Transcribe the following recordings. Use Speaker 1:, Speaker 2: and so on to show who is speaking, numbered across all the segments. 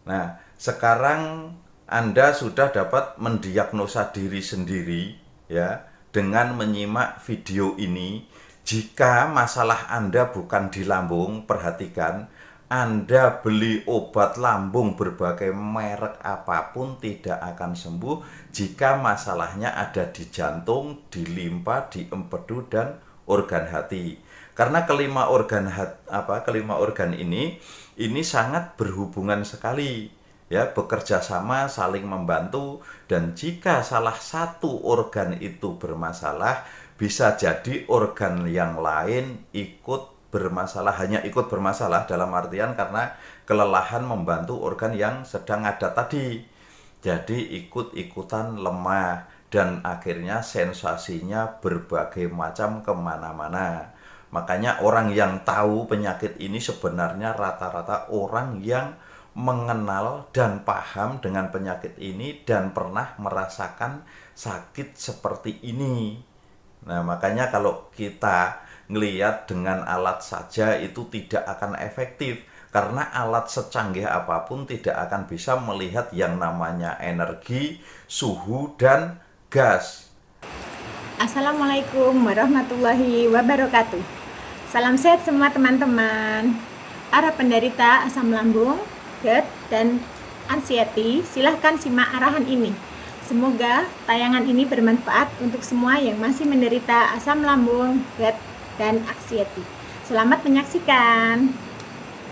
Speaker 1: Nah, sekarang Anda sudah dapat mendiagnosa diri sendiri ya dengan menyimak video ini. Jika masalah Anda bukan di lambung, perhatikan, Anda beli obat lambung berbagai merek apapun tidak akan sembuh jika masalahnya ada di jantung, di limpa, di empedu dan organ hati. Karena kelima organ ini sangat berhubungan sekali ya, bekerja sama, saling membantu, dan jika salah satu organ itu bermasalah, bisa jadi organ yang lain ikut bermasalah, hanya ikut bermasalah dalam artian karena kelelahan membantu organ yang sedang ada tadi. Jadi ikut-ikutan lemah dan akhirnya sensasinya berbagai macam kemana-mana. Makanya orang yang tahu penyakit ini sebenarnya rata-rata orang yang mengenal dan paham dengan penyakit ini dan pernah merasakan sakit seperti ini. Nah, makanya kalau kita ngelihat dengan alat saja itu tidak akan efektif karena alat secanggih apapun tidak akan bisa melihat yang namanya energi, suhu, dan gas.
Speaker 2: Assalamualaikum warahmatullahi wabarakatuh. Salam sehat semua teman-teman. Para penderita asam lambung, GERD, dan anxiety, silahkan simak arahan ini. Semoga tayangan ini bermanfaat untuk semua yang masih menderita asam lambung, GERD, dan anxiety. Selamat menyaksikan.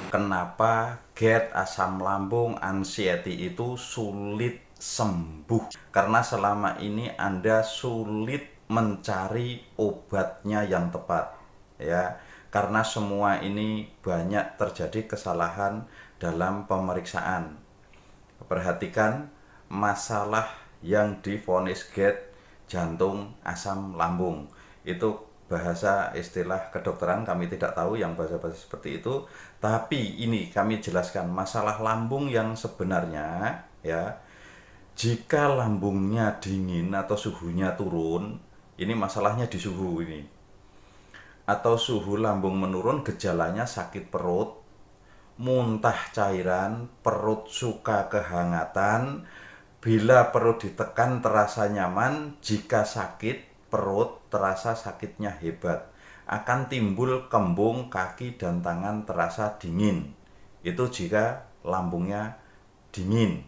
Speaker 1: Kenapa GERD, asam lambung, anxiety itu sulit sembuh? Karena selama ini Anda sulit mencari obatnya yang tepat, ya. Karena semua ini banyak terjadi kesalahan dalam pemeriksaan. Perhatikan masalah yang divonis GERD, jantung, asam lambung. Itu bahasa istilah kedokteran, kami tidak tahu yang bahasa-bahasa seperti itu, tapi ini kami jelaskan masalah lambung yang sebenarnya ya. Jika lambungnya dingin atau suhunya turun, ini masalahnya di suhu ini. Atau suhu lambung menurun, gejalanya sakit perut, muntah cairan, perut suka kehangatan, bila perut ditekan terasa nyaman, jika sakit perut terasa sakitnya hebat. Akan timbul kembung kaki dan tangan terasa dingin. Itu jika lambungnya dingin.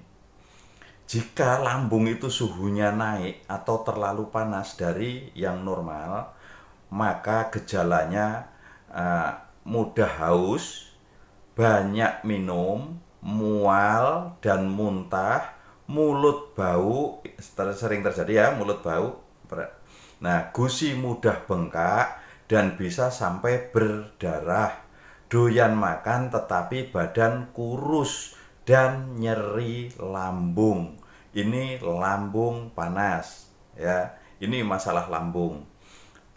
Speaker 1: Jika lambung itu suhunya naik atau terlalu panas dari yang normal, maka gejalanya mudah haus, banyak minum, mual dan muntah, mulut bau, sering terjadi ya, mulut bau. Nah, gusi mudah bengkak dan bisa sampai berdarah. Doyan makan tetapi badan kurus dan nyeri lambung. Ini lambung panas ya. Ini masalah lambung.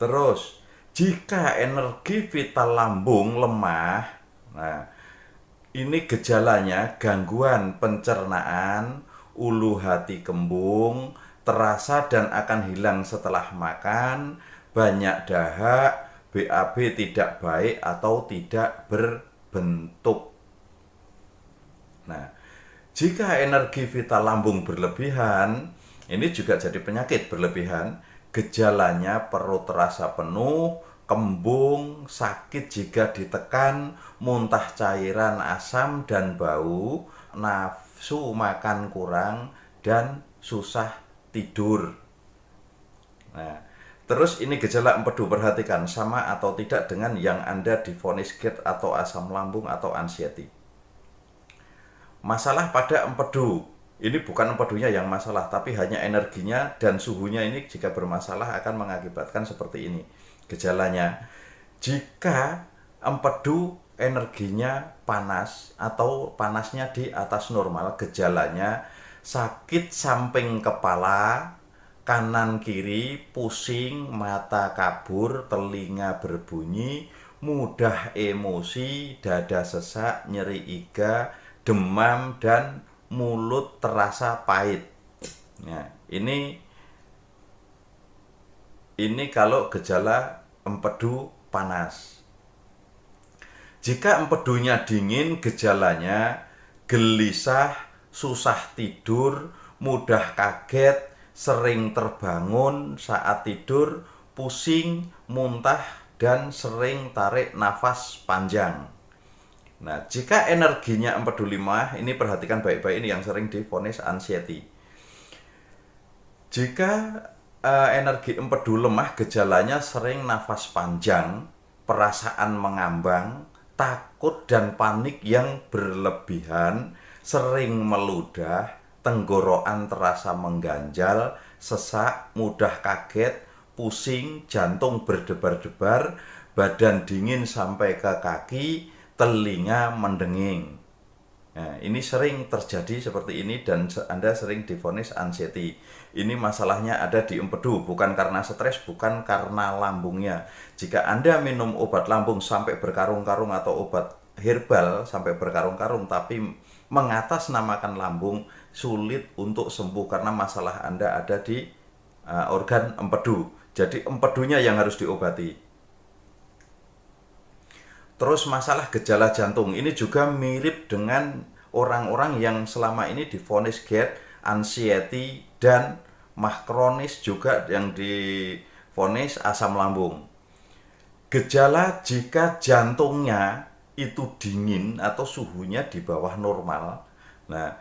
Speaker 1: Terus, jika energi vital lambung lemah, nah ini gejalanya gangguan pencernaan, ulu hati kembung, terasa dan akan hilang setelah makan, banyak dahak, BAB tidak baik atau tidak berbentuk. Nah, jika energi vital lambung berlebihan, ini juga jadi penyakit berlebihan, gejalanya perut terasa penuh, kembung, sakit jika ditekan, muntah cairan asam dan bau, nafsu makan kurang, dan susah tidur. Nah, terus ini gejala empedu, perhatikan sama atau tidak dengan yang Anda divonis GERD atau asam lambung atau anxiety. Masalah pada empedu, ini bukan empedunya yang masalah, tapi hanya energinya dan suhunya ini jika bermasalah akan mengakibatkan seperti ini. Gejalanya, jika empedu energinya panas atau panasnya di atas normal, gejalanya sakit samping kepala, kanan kiri, pusing, mata kabur, telinga berbunyi, mudah emosi, dada sesak, nyeri iga, demam, dan mulut terasa pahit. Nah, ini kalau gejala empedu panas. Jika empedunya dingin, gejalanya gelisah, susah tidur, mudah kaget, sering terbangun saat tidur, pusing, muntah, dan sering tarik nafas panjang. Nah, jika energinya empedu lemah, ini perhatikan baik-baik, ini yang sering divonis anxiety. Jika energi empedu lemah, gejalanya sering nafas panjang, perasaan mengambang, takut dan panik yang berlebihan, sering meludah, tenggorokan terasa mengganjal, sesak, mudah kaget, pusing, jantung berdebar-debar, badan dingin sampai ke kaki, telinga mendenging. Nah, ini sering terjadi seperti ini dan Anda sering divonis anxiety. Ini masalahnya ada di empedu, bukan karena stres, bukan karena lambungnya. Jika Anda minum obat lambung sampai berkarung-karung atau obat herbal sampai berkarung-karung tapi mengatasnamakan lambung, sulit untuk sembuh karena masalah Anda ada di organ empedu. Jadi empedunya yang harus diobati. Terus masalah gejala jantung, ini juga mirip dengan orang-orang yang selama ini divonis GERD, anxiety, dan mah kronis juga yang divonis asam lambung. Gejala jika jantungnya itu dingin atau suhunya di bawah normal, nah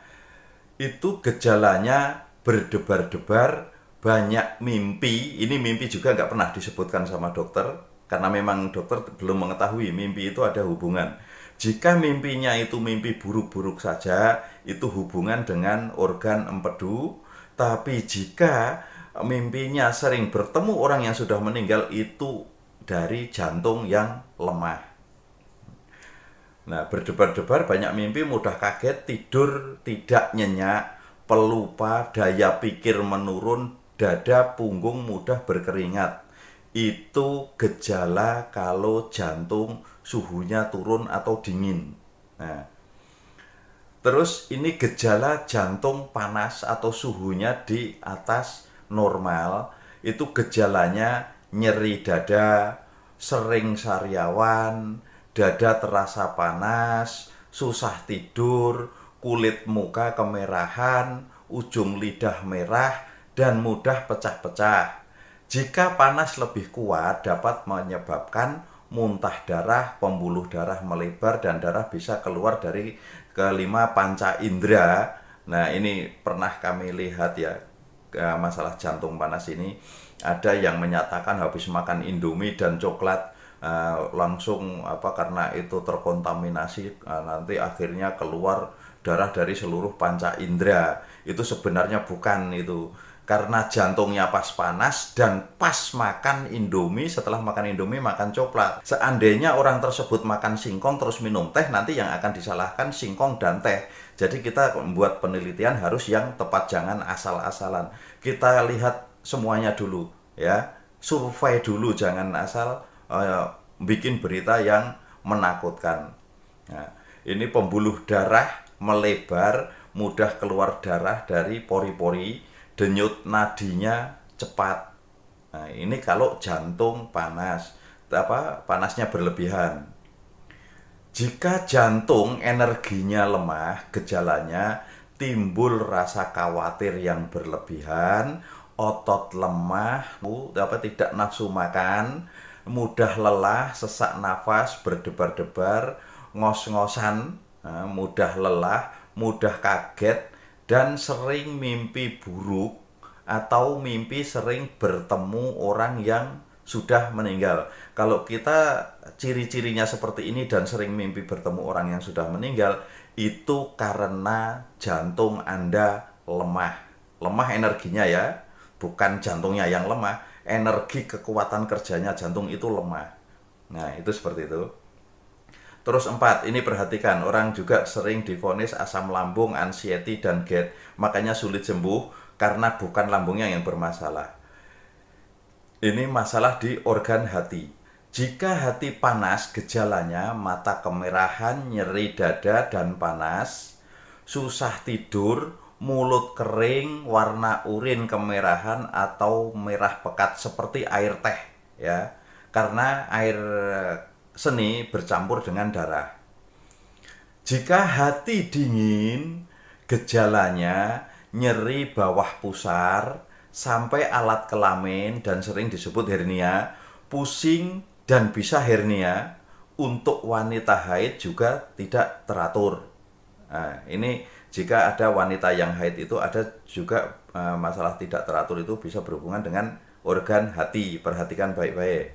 Speaker 1: itu gejalanya berdebar-debar, banyak mimpi. Ini mimpi juga nggak pernah disebutkan sama dokter, karena memang dokter belum mengetahui mimpi itu ada hubungan. Jika mimpinya itu mimpi buruk-buruk saja, itu hubungan dengan organ empedu. Tapi jika mimpinya sering bertemu orang yang sudah meninggal, itu dari jantung yang lemah. Nah, berdebar-debar, banyak mimpi, mudah kaget, tidur tidak nyenyak, pelupa, daya pikir menurun, dada, punggung mudah berkeringat. Itu gejala kalau jantung suhunya turun atau dingin. Nah, terus ini gejala jantung panas atau suhunya di atas normal, itu gejalanya nyeri dada, sering sariawan, dada terasa panas, susah tidur, kulit muka kemerahan, ujung lidah merah, dan mudah pecah-pecah. Jika panas lebih kuat dapat menyebabkan muntah darah, pembuluh darah melebar, dan darah bisa keluar dari kelima panca indera. Nah, ini pernah kami lihat ya, masalah jantung panas ini. Ada yang menyatakan habis makan Indomie dan coklat langsung karena itu terkontaminasi, nanti akhirnya keluar darah dari seluruh panca indera. Itu sebenarnya bukan itu. Karena jantungnya pas panas dan pas makan Indomie, setelah makan Indomie makan coklat. Seandainya orang tersebut makan singkong terus minum teh, nanti yang akan disalahkan singkong dan teh. Jadi kita membuat penelitian harus yang tepat, jangan asal-asalan. Kita lihat semuanya dulu ya, survei dulu, jangan asal bikin berita yang menakutkan. Nah, ini pembuluh darah melebar, mudah keluar darah dari pori-pori, denyut nadinya cepat. Nah, ini kalau jantung panas, panasnya berlebihan. Jika jantung energinya lemah, gejalanya timbul rasa khawatir yang berlebihan, otot lemah, tidak nafsu makan, mudah lelah, sesak nafas, berdebar-debar, ngos-ngosan, mudah lelah, mudah kaget, dan sering mimpi buruk atau mimpi sering bertemu orang yang sudah meninggal. Kalau kita ciri-cirinya seperti ini dan sering mimpi bertemu orang yang sudah meninggal, itu karena jantung Anda lemah. Lemah energinya ya, bukan jantungnya yang lemah, energi kekuatan kerjanya jantung itu lemah. Nah, itu seperti itu. Terus 4, ini perhatikan, orang juga sering divonis asam lambung, anxiety, dan GERD. Makanya sulit sembuh karena bukan lambungnya yang bermasalah. Ini masalah di organ hati. Jika hati panas, gejalanya mata kemerahan, nyeri dada, dan panas, susah tidur, mulut kering, warna urin kemerahan atau merah pekat seperti air teh ya. Karena air seni bercampur dengan darah. Jika hati dingin, gejalanya nyeri bawah pusar sampai alat kelamin dan sering disebut hernia, pusing dan bisa hernia. Untuk wanita haid juga tidak teratur. Nah, ini jika ada wanita yang haid itu ada juga masalah tidak teratur itu bisa berhubungan dengan organ hati. Perhatikan baik-baik.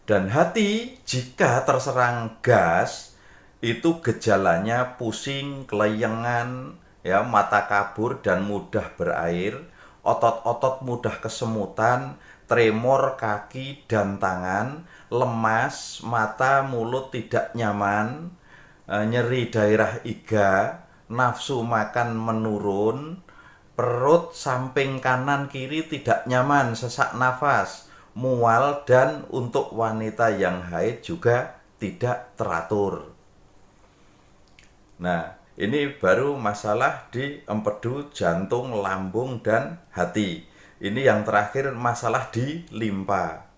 Speaker 1: Dan hati jika terserang gas itu gejalanya pusing, kelayangan, ya, mata kabur dan mudah berair, otot-otot mudah kesemutan, tremor kaki dan tangan, lemas, mata, mulut tidak nyaman, nyeri daerah iga, nafsu makan menurun, perut samping kanan kiri tidak nyaman, sesak nafas, mual, dan untuk wanita yang haid juga tidak teratur. Nah, ini baru masalah di empedu, jantung, lambung, dan hati. Ini yang terakhir masalah di limpa.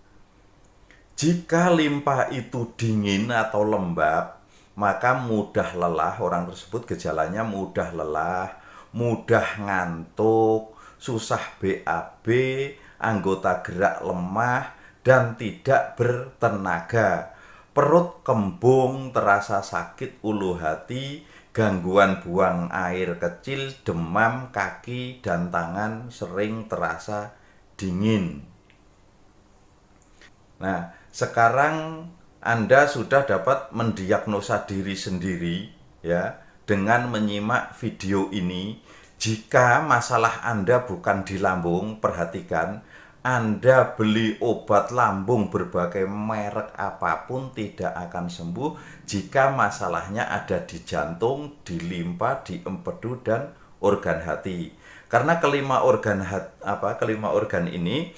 Speaker 1: Jika limpa itu dingin atau lembab, maka mudah lelah. Orang tersebut gejalanya mudah lelah, mudah ngantuk, susah BAB, anggota gerak lemah, dan tidak bertenaga. Perut kembung, terasa sakit ulu hati, gangguan buang air kecil, demam, kaki dan tangan sering terasa dingin. Nah, sekarang Anda sudah dapat mendiagnosa diri sendiri, ya, dengan menyimak video ini. Jika masalah Anda bukan di lambung, perhatikan, Anda beli obat lambung berbagai merek apapun tidak akan sembuh jika masalahnya ada di jantung, di limpa, di empedu, dan organ hati. Karena kelima organ ini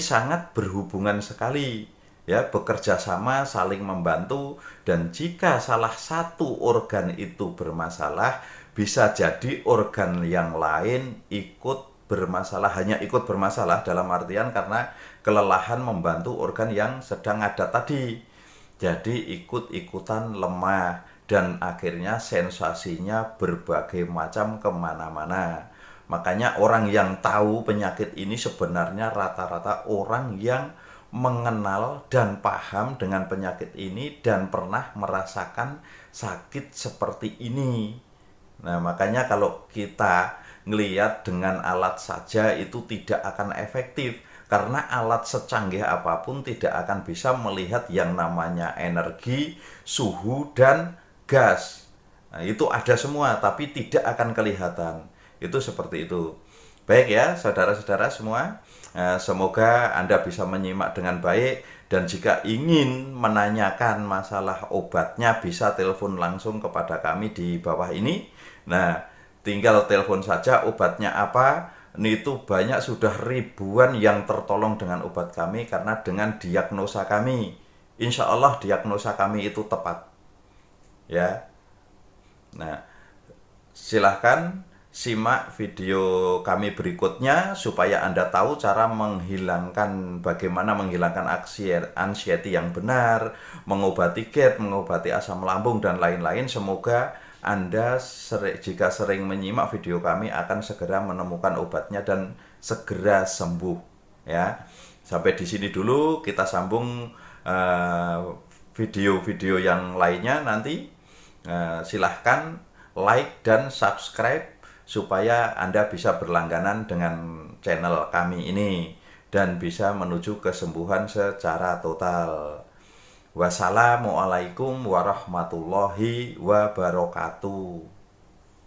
Speaker 1: sangat berhubungan sekali, ya, bekerja sama, saling membantu, dan jika salah satu organ itu bermasalah, bisa jadi organ yang lain ikut bermasalah, hanya ikut bermasalah dalam artian karena kelelahan membantu organ yang sedang ada tadi. Jadi ikut-ikutan lemah dan akhirnya sensasinya berbagai macam kemana-mana. Makanya orang yang tahu penyakit ini sebenarnya rata-rata orang yang mengenal dan paham dengan penyakit ini dan pernah merasakan sakit seperti ini. Nah, makanya kalau kita ngelihat dengan alat saja itu tidak akan efektif, karena alat secanggih apapun tidak akan bisa melihat yang namanya energi, suhu, dan gas. Nah, itu ada semua tapi tidak akan kelihatan. Itu seperti itu. Baik ya, saudara-saudara semua, semoga Anda bisa menyimak dengan baik, dan jika ingin menanyakan masalah obatnya bisa telepon langsung kepada kami di bawah ini. Nah, tinggal telepon saja obatnya apa. Ini itu banyak, sudah ribuan yang tertolong dengan obat kami karena dengan diagnosa kami. Insya Allah diagnosa kami itu tepat. Ya. Nah, silahkan simak video kami berikutnya supaya Anda tahu cara bagaimana menghilangkan anxiety yang benar, mengobati GERD, mengobati asam lambung, dan lain-lain. Semoga Anda jika sering menyimak video kami akan segera menemukan obatnya dan segera sembuh, ya. Sampai di sini dulu, kita sambung video-video yang lainnya nanti. Silahkan like dan subscribe supaya Anda bisa berlangganan dengan channel kami ini dan bisa menuju kesembuhan secara total. Wassalamualaikum warahmatullahi wabarakatuh.